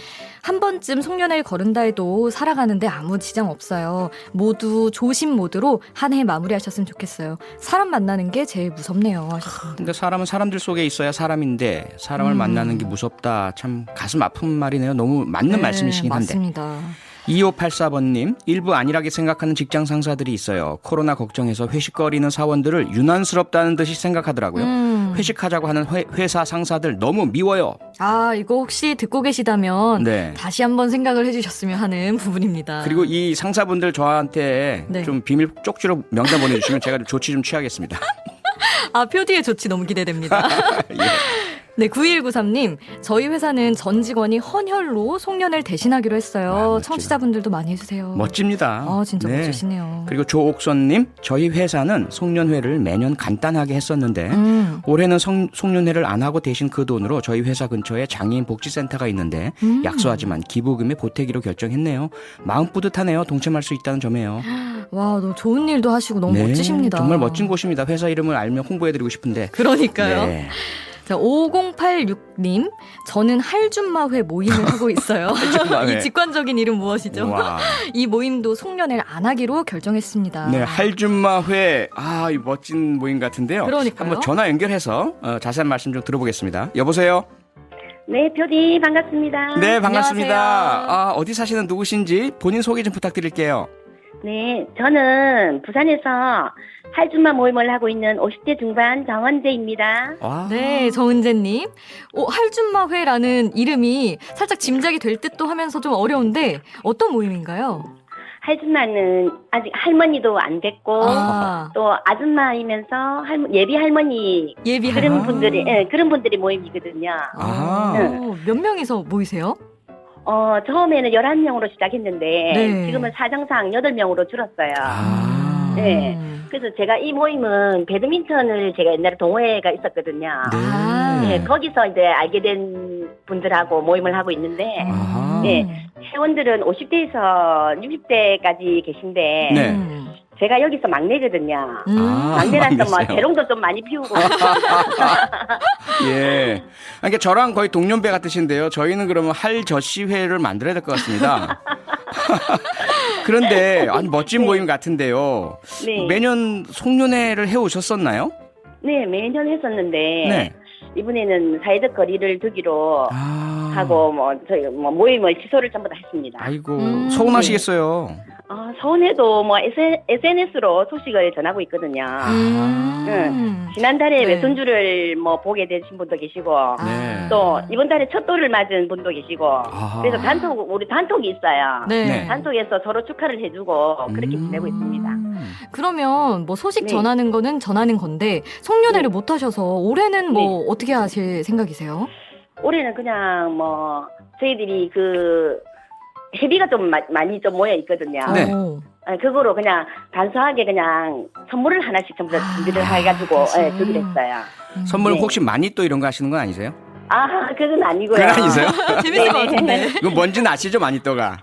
한 번쯤 송년회를 거른다 해도 살아가는데 아무 지장 없어요. 모두 조심 모드로 한 해 마무리하셨으면 좋겠어요. 사람 만나는 게 제일 무섭네요. 하셨습니다. 근데 사람은 사람들 속에 있어야 사람인데 사람을 만나는 게 무섭다. 참 가슴 아픈 말이네요. 너무 맞는 네, 말씀이시긴 한데. 맞습니다. 2584번님, 일부 안일하게 생각하는 직장 상사들이 있어요. 코로나 걱정해서 회식거리는 사원들을 유난스럽다는 듯이 생각하더라고요. 회식하자고 하는 회사 상사들 너무 미워요. 아, 이거 혹시 듣고 계시다면 네. 다시 한번 생각을 해주셨으면 하는 부분입니다. 그리고 이 상사분들 저한테 네. 좀 비밀 쪽지로 명단 보내주시면 제가 좀 조치 좀 취하겠습니다. 아, 표디의 조치 너무 기대됩니다. 예. 네, 9193님, 저희 회사는 전 직원이 헌혈로 송년회를 대신하기로 했어요. 멋지다. 청취자분들도 많이 해주세요. 멋집니다. 아, 진짜 네. 멋지시네요. 그리고 조옥선님, 저희 회사는 송년회를 매년 간단하게 했었는데 올해는 송년회를 안 하고 대신 그 돈으로 저희 회사 근처에 장애인 복지센터가 있는데 약소하지만 기부금에 보태기로 결정했네요. 마음 뿌듯하네요. 동참할 수 있다는 점이에요. 와, 너무 좋은 일도 하시고 너무 멋지십니다. 정말 멋진 곳입니다. 회사 이름을 알면 홍보해드리고 싶은데. 그러니까요. 네. 자, 5086님, 저는 할줌마회 모임을 하고 있어요. 할줌마회. 이 직관적인 이름 무엇이죠? 와. 이 모임도 송년회를 안 하기로 결정했습니다. 네, 할줌마회. 아, 이 멋진 모임 같은데요. 그러니까요. 한번 전화 연결해서 자세한 말씀 좀 들어보겠습니다. 여보세요? 네, 표디 반갑습니다. 네, 반갑습니다. 안녕하세요. 아, 어디 사시는 누구신지 본인 소개 좀 부탁드릴게요. 네, 저는 부산에서 할줌마 모임을 하고 있는 50대 중반 정은재입니다. 와. 네, 정은재님. 할줌마회라는 이름이 살짝 짐작이 될 듯도 하면서 좀 어려운데 어떤 모임인가요? 할줌마는 아직 할머니도 안 됐고 아, 또 아줌마이면서 예비 할머니 예비 그런 할머니. 분들이 그런 분들이 모임이거든요. 아. 몇 명이서 모이세요? 처음에는 11명으로 시작했는데 네. 지금은 사정상 8명으로 줄었어요. 아. 네. 그래서 제가 이 모임은 배드민턴을 제가 옛날에 동호회가 있었거든요. 아. 네, 거기서 이제 알게 된 분들하고 모임을 하고 있는데 아하. 네. 회원들은 50대에서 60대까지 계신데 네. 제가 여기서 막내거든요. 아, 막내라서 뭐 막내세요. 재롱도 좀 많이 피우고 예. 그러니까 저랑 거의 동년배 같으신데요. 저희는 그러면 할저씨회를 만들어야 될 것 같습니다. 그런데 아주 멋진 네. 모임 같은데요. 네. 매년 송년회를 해오셨었나요? 네, 매년 했었는데 네. 이번에는 사회적 거리를 두기로 아. 하고 저희 모임을 취소를 전부 다 했습니다. 아이고, 네. 서운하시겠어요. 서운해도 SNS로 소식을 전하고 있거든요. 지난달에 네. 외손주를 보게 되신 분도 계시고 네. 또 이번 달에 첫 돌을 맞은 분도 계시고 아하. 그래서 우리 단톡이 있어요. 네. 네. 단톡에서 서로 축하를 해주고 그렇게 지내고 있습니다. 그러면 뭐 소식 네. 전하는 거는 전하는 건데 송년회를 네. 못 하셔서 올해는 뭐 네. 어떻게 하실 생각이세요? 올해는 그냥 저희들이 회비가 좀 많이 좀 모여 있거든요. 네. 오. 그거로 그냥 단순하게 그냥 선물을 하나씩 전부 다 준비를 해가지고 주기로 했어요. 선물 네. 혹시 마니또 이런 거 하시는 건 아니세요? 그건 아니고요. 그건 아니세요? 재밌을 것 같은데. 이거 뭔지는 아시죠, 마니또가?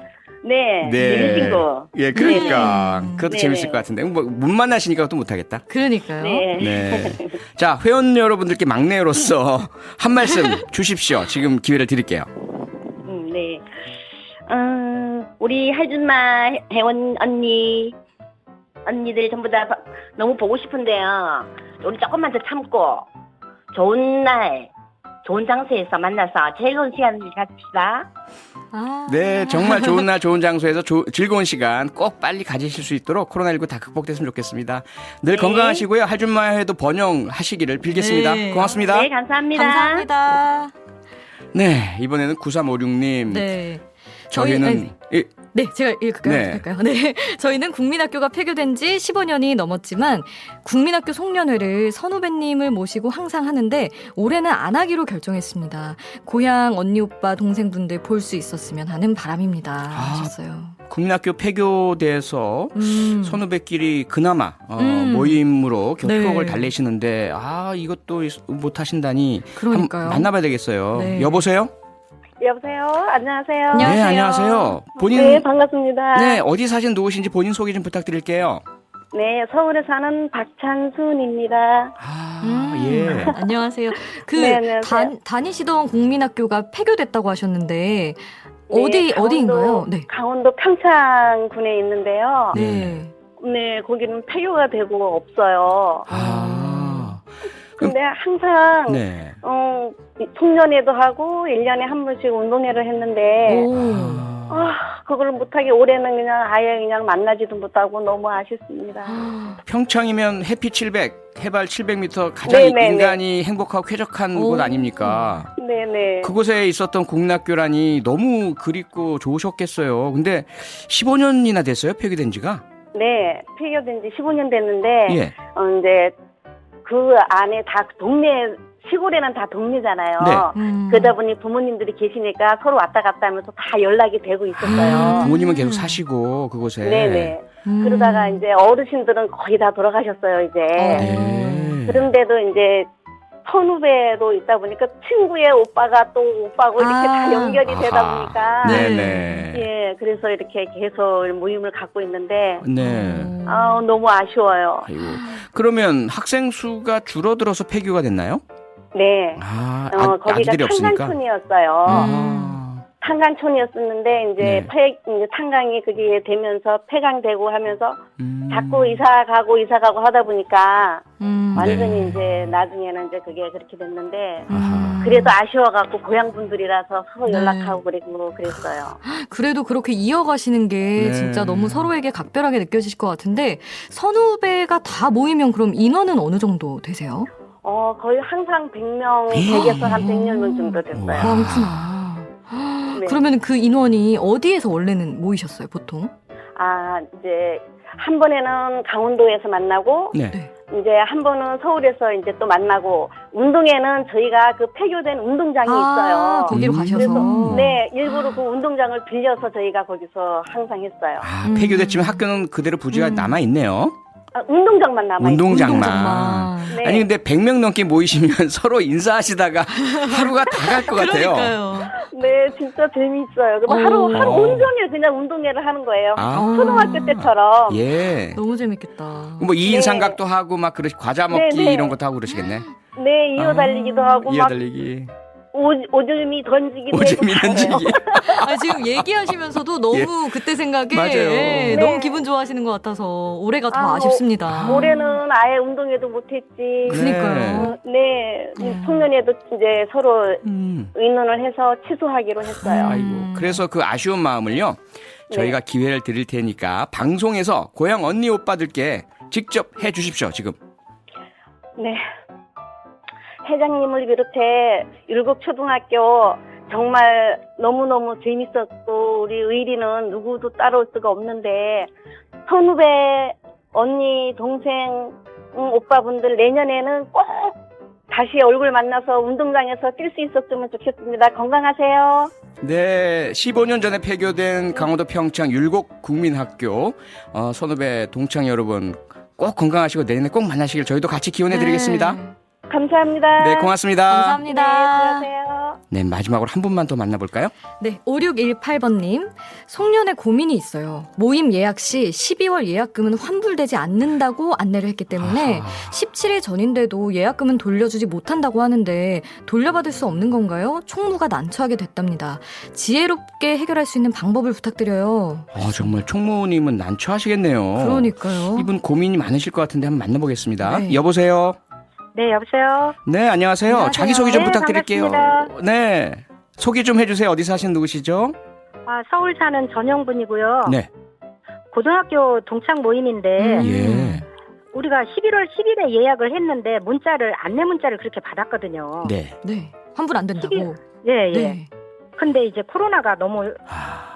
네. 재밌는 거. 예, 그러니까. 네. 그것도 네, 재밌을 네. 것 같은데. 못 만나시니까 또 못하겠다. 그러니까요. 네. 네. 자, 회원 여러분들께 막내로서 한 말씀 주십시오. 지금 기회를 드릴게요. 네. 우리 할줌마 회원 언니들 전부 다 너무 보고 싶은데요. 우리 조금만 더 참고 좋은 날, 좋은 장소에서 만나서 즐거운 시간을 가집시다. 아. 네, 정말 좋은 날, 좋은 장소에서 즐거운 시간 꼭 빨리 가지실 수 있도록 코로나19 다 극복됐으면 좋겠습니다. 늘 네. 건강하시고요. 할줌마회도 번영하시기를 빌겠습니다. 네. 고맙습니다. 네, 감사합니다. 감사합니다. 네, 이번에는 9356님. 네. 저희는 네, 제가 읽을까요? 네. 할까요? 네. 저희는 국민학교가 폐교된 지 15년이 넘었지만 국민학교 송년회를 선후배님을 모시고 항상 하는데 올해는 안 하기로 결정했습니다. 고향 언니 오빠 동생분들 볼 수 있었으면 하는 바람입니다. 하셨어요. 국민학교 폐교돼서 선후배끼리 그나마 모임으로 네. 협곡을 달래시는데 이것도 못 하신다니 그러니까요. 한번 만나봐야 되겠어요. 네. 여보세요? 여보세요? 안녕하세요. 안녕하세요. 네, 안녕하세요. 본인 네, 반갑습니다. 네, 어디 사신 누구신지 본인 소개 좀 부탁드릴게요. 네, 서울에 사는 박찬순입니다. 예. 안녕하세요. 네, 안녕하세요. 다니시던 국민학교가 폐교됐다고 하셨는데 네, 어디인가요? 네. 강원도 평창군에 있는데요. 네. 네, 거기는 폐교가 되고 없어요. 근데 항상 네. 송년회도 하고 1년에 한 번씩 운동회를 했는데 그걸 못하게 올해는 그냥 아예 그냥 만나지도 못하고 너무 아쉽습니다. 평창이면 햇빛 700, 해발 700m 가장 네네네. 인간이 행복하고 쾌적한 곳 아닙니까? 네네. 그곳에 있었던 국민학교라니 너무 그립고 좋으셨겠어요. 근데 15년이나 됐어요, 폐교된 지가? 네, 폐교된 지 15년 됐는데 예. 이제 그 안에 다 동네 시골에는 다 동네잖아요. 네. 그러다 보니 부모님들이 계시니까 서로 왔다 갔다 하면서 다 연락이 되고 있었어요. 부모님은 계속 사시고 그곳에. 네네. 그러다가 이제 어르신들은 거의 다 돌아가셨어요, 이제. 네. 그런데도 이제 선후배도 있다 보니까 친구의 오빠가 또 오빠고 이렇게 다 연결이 되다 보니까. 네네. 예, 그래서 이렇게 계속 모임을 갖고 있는데. 네. 너무 아쉬워요. 아이고. 그러면 학생 수가 줄어들어서 폐교가 됐나요? 네. 거기가 아기들이 없으니까. 탄광촌이었어요. 탄광촌이었었는데 이제 이제 탄광이 그게 되면서 폐광되고 하면서 자꾸 이사 가고 하다 보니까 완전히 이제 나중에는 이제 그게 그렇게 됐는데 그래도 아쉬워갖고 고향 분들이라서 서로 연락하고 그리고 그랬어요. 그래도 그렇게 이어가시는 게 네. 진짜 너무 서로에게 각별하게 느껴지실 것 같은데 선후배가 다 모이면 그럼 인원은 어느 정도 되세요? 거의 항상 100명, 100에서 한 100명 정도 됐어요. 많구나. 네. 그러면 그 인원이 어디에서 원래는 모이셨어요, 보통? 이제 한 번에는 강원도에서 만나고 네. 이제 한 번은 서울에서 이제 또 만나고 운동회는 저희가 그 폐교된 운동장이 있어요. 거기로 가셔서. 그래서 네, 일부러 그 운동장을 빌려서 저희가 거기서 항상 했어요. 폐교됐지만 학교는 그대로 부지가 남아 있네요. 운동장만 남아있어요. 운동장만. 네. 아니 근데 100명 넘게 모이시면 서로 인사하시다가 하루가 다 갈 것 같아요. 그러니까요. 네, 진짜 재미있어요. 그럼 하루 온종일 그냥 운동회를 하는 거예요. 초등학교 때처럼. 예. 너무 재밌겠다. 뭐 2인 삼각도 하고 막 과자 먹기 네, 네. 이런 것도 하고 그러시겠네. 네, 이어 달리기도 하고 이어 막 달리기. 오줌이 던지기도 오줌이 해도 던지기. 지금 얘기하시면서도 너무 그때 생각에 맞아요. 예, 네. 너무 기분 좋아하시는 것 같아서 올해가 더 아쉽습니다. 올해는 아예 운동회도 못했지. 그러니까요. 네, 송년회도 이제 서로 의논을 해서 취소하기로 했어요. 아이고. 그래서 그 아쉬운 마음을요. 저희가 기회를 드릴 테니까 방송에서 고향 언니 오빠들께 직접 해 주십시오. 지금. 네. 회장님을 비롯해 율곡초등학교 정말 너무너무 재밌었고 우리 의리는 누구도 따라올 수가 없는데 선후배 언니 동생 오빠분들 내년에는 꼭 다시 얼굴 만나서 운동장에서 뛸 수 있었으면 좋겠습니다. 건강하세요. 네, 15년 전에 폐교된 강원도 평창 율곡 국민학교 선후배 동창 여러분 꼭 건강하시고 내년에 꼭 만나시길 저희도 같이 기원해 드리겠습니다. 감사합니다. 네, 고맙습니다. 감사합니다. 네, 수고하세요. 네, 마지막으로 한 분만 더 만나볼까요? 네, 5618번님. 송년회 고민이 있어요. 모임 예약 시 12월 예약금은 환불되지 않는다고 안내를 했기 때문에 17일 전인데도 예약금은 돌려주지 못한다고 하는데 돌려받을 수 없는 건가요? 총무가 난처하게 됐답니다. 지혜롭게 해결할 수 있는 방법을 부탁드려요. 정말 총무님은 난처하시겠네요. 그러니까요. 이분 고민이 많으실 것 같은데 한번 만나보겠습니다. 네. 여보세요? 네, 여보세요. 네, 안녕하세요. 자기소개 좀 네, 부탁드릴게요. 반갑습니다. 네. 소개 좀 해주세요. 어디 사시는 누구시죠? 서울 사는 전영분이고요. 네. 고등학교 동창 모임인데 예. 우리가 11월 10일에 예약을 했는데 안내 문자를 그렇게 받았거든요. 네. 네, 환불 안 된다고. 예, 예. 네. 근데 이제 코로나가 너무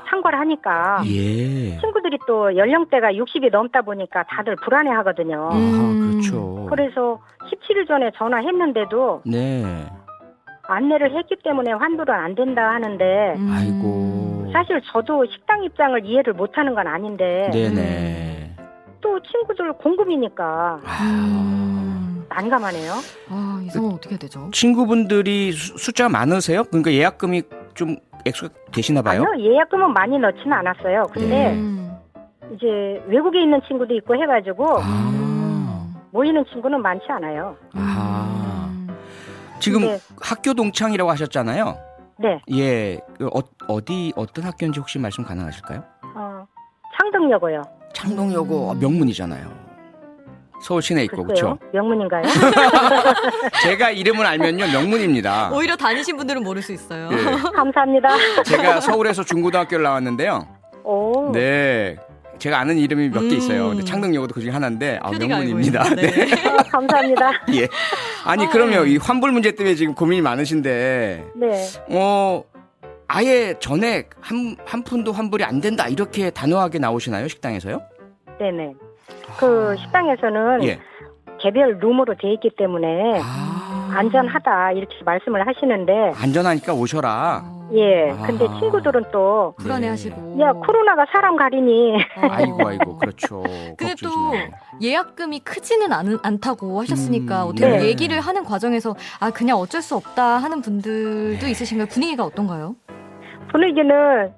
상과를 하니까 예. 친구들이 또 연령대가 60이 넘다 보니까 다들 불안해 하거든요. 그렇죠. 그래서 17일 전에 전화했는데도 네. 안내를 했기 때문에 환불은 안 된다 하는데 아이고. 사실 저도 식당 입장을 이해를 못하는 건 아닌데 네네. 또 친구들 공금이니까 난감하네요. 이 상황 어떻게 해야 되죠? 친구분들이 숫자가 많으세요? 그러니까 예약금이 좀 액수가 되시나 봐요? 아니요, 예약금은 많이 넣지는 않았어요. 근데 이제 외국에 있는 친구도 있고 해가지고 모이는 친구는 많지 않아요. 지금 네. 학교 동창이라고 하셨잖아요. 네. 예. 어떤 학교인지 혹시 말씀 가능하실까요? 창덕여고요. 창동여고 명문이잖아요. 서울 시내에 있고 글쎄요, 그렇죠? 명문인가요? 제가 이름을 알면요 명문입니다. 오히려 다니신 분들은 모를 수 있어요. 예. 감사합니다. 제가 서울에서 중고등학교를 나왔는데요. 오. 네. 제가 아는 이름이 몇 개 있어요. 근데 창동여고도 그중에 하나인데 표디가 알고 명문입니다. 있는. 네. 감사합니다. 예. 아니 그럼요. 이 환불 문제 때문에 지금 고민이 많으신데 네. 아예 전에 한 푼도 환불이 안 된다 이렇게 단호하게 나오시나요? 식당에서요? 네네. 그 식당에서는 예. 개별 룸으로 돼 있기 때문에 안전하다 이렇게 말씀을 하시는데 안전하니까 오셔라. 예. 근데 친구들은 또 불안해하시고. 야 코로나가 사람 가리니 아이고 그렇죠. 근데 또 걱정이시네. 예약금이 크지는 않다고 하셨으니까 어떻게 네. 얘기를 하는 과정에서 그냥 어쩔 수 없다 하는 분들도 있으신가요? 분위기가 어떤가요? 분위기는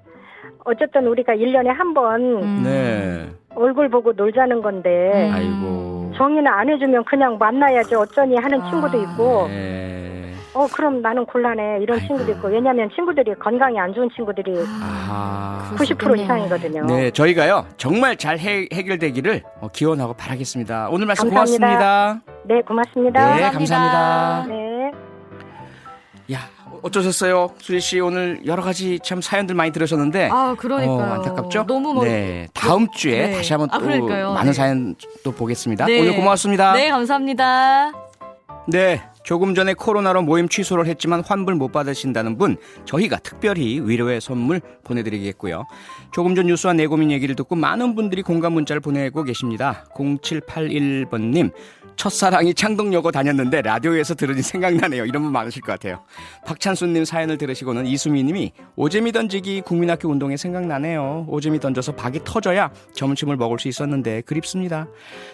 어쨌든 우리가 1년에 한 번 네. 얼굴 보고 놀자는 건데 아이고. 정의는 안 해주면 그냥 만나야지 어쩌니 하는 친구도 있고 네. 그럼 나는 곤란해. 이런 친구도 있고. 왜냐하면 친구들이 건강이 안 좋은 친구들이 아, 90% 이상이거든요. 네, 저희가요 정말 잘 해결되기를 기원하고 바라겠습니다. 오늘 말씀 감사합니다. 고맙습니다. 네, 고맙습니다. 네, 감사합니다. 네. 야, 어쩌셨어요, 수리 씨? 오늘 여러 가지 참 사연들 많이 들으셨는데 그러니까요. 안타깝죠? 너무 네, 다음 주에 네. 다시 한번 또 그러니까요. 많은 네. 사연 또 보겠습니다. 네. 오늘 고맙습니다. 네, 감사합니다. 네, 조금 전에 코로나로 모임 취소를 했지만 환불 못 받으신다는 분 저희가 특별히 위로의 선물 보내드리겠고요. 조금 전 뉴스와 내고민 얘기를 듣고 많은 분들이 공감 문자를 보내고 계십니다. 0781번님, 첫사랑이 창동여고 다녔는데 라디오에서 들으니 생각나네요. 이런 분 많으실 것 같아요. 박찬수님 사연을 들으시고는 이수미님이 오재미 던지기 국민학교 운동에 생각나네요. 오재미 던져서 박이 터져야 점심을 먹을 수 있었는데 그립습니다.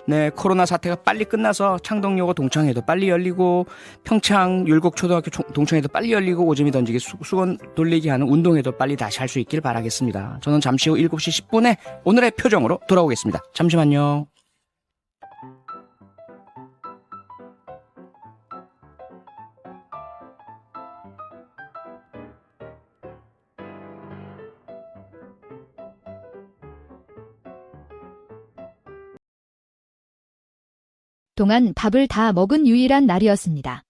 네, 코로나 사태가 빨리 끝나서 창동여고 동창회도 빨리 열리고 평창 율곡초등학교 동창회도 빨리 열리고 오재미 던지기 수건 돌리기 하는 운동회도 빨리 다시 할 수 있길 바라겠습니다. 저는 잠시 후 7시 10분에 오늘의 표정으로 돌아오겠습니다. 잠시만요. 동안 밥을 다 먹은 유일한 날이었습니다.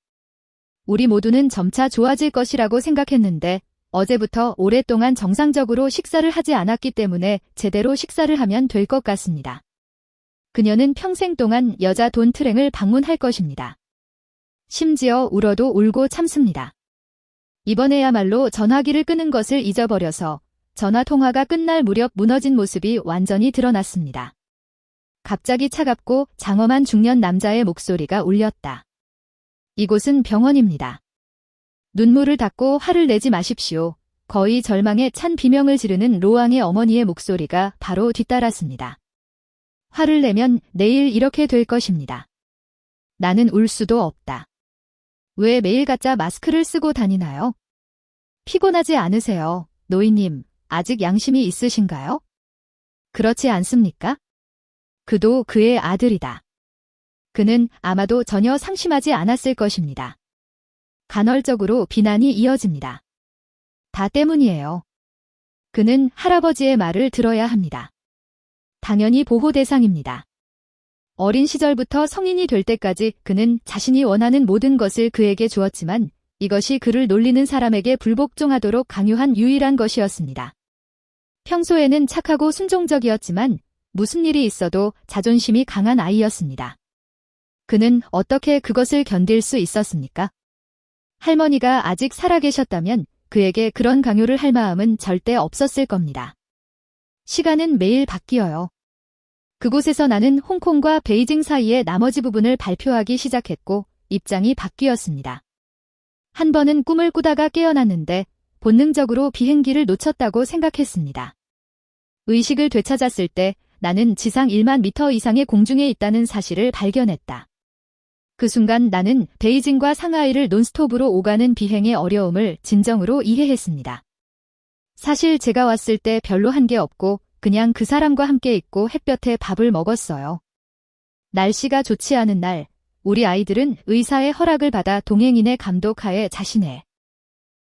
우리 모두는 점차 좋아질 것이라고 생각했는데 어제부터 오랫동안 정상적으로 식사를 하지 않았기 때문에 제대로 식사를 하면 될 것 같습니다. 그녀는 평생 동안 여자 돈 트랭을 방문할 것입니다. 심지어 울어도 울고 참습니다. 이번에야말로 전화기를 끄는 것을 잊어버려서 전화 통화가 끝날 무렵 무너진 모습이 완전히 드러났습니다. 갑자기 차갑고 장엄한 중년 남자의 목소리가 울렸다. 이곳은 병원입니다. 눈물을 닦고 화를 내지 마십시오. 거의 절망에 찬 비명을 지르는 로왕의 어머니의 목소리가 바로 뒤따랐습니다. 화를 내면 내일 이렇게 될 것입니다. 나는 울 수도 없다. 왜 매일 가짜 마스크를 쓰고 다니나요? 피곤하지 않으세요? 노인님, 아직 양심이 있으신가요? 그렇지 않습니까? 그도 그의 아들이다. 그는 아마도 전혀 상심하지 않았을 것입니다. 간헐적으로 비난이 이어집니다. 다 때문이에요. 그는 할아버지의 말을 들어야 합니다. 당연히 보호 대상입니다. 어린 시절부터 성인이 될 때까지 그는 자신이 원하는 모든 것을 그에게 주었지만 이것이 그를 놀리는 사람에게 불복종하도록 강요한 유일한 것이었습니다. 평소에는 착하고 순종적이었지만 무슨 일이 있어도 자존심이 강한 아이였습니다. 그는 어떻게 그것을 견딜 수 있었습니까? 할머니가 아직 살아계셨다면 그에게 그런 강요를 할 마음은 절대 없었을 겁니다. 시간은 매일 바뀌어요. 그곳에서 나는 홍콩과 베이징 사이의 나머지 부분을 발표하기 시작했고 입장이 바뀌었습니다. 한 번은 꿈을 꾸다가 깨어났는데 본능적으로 비행기를 놓쳤다고 생각했습니다. 의식을 되찾았을 때 나는 지상 1만 미터 이상의 공중에 있다는 사실을 발견했다. 그 순간 나는 베이징과 상하이를 논스톱으로 오가는 비행의 어려움을 진정으로 이해했습니다. 사실 제가 왔을 때 별로 한 게 없고 그냥 그 사람과 함께 있고 햇볕에 밥을 먹었어요. 날씨가 좋지 않은 날, 우리 아이들은 의사의 허락을 받아 동행인의 감독하에 자신의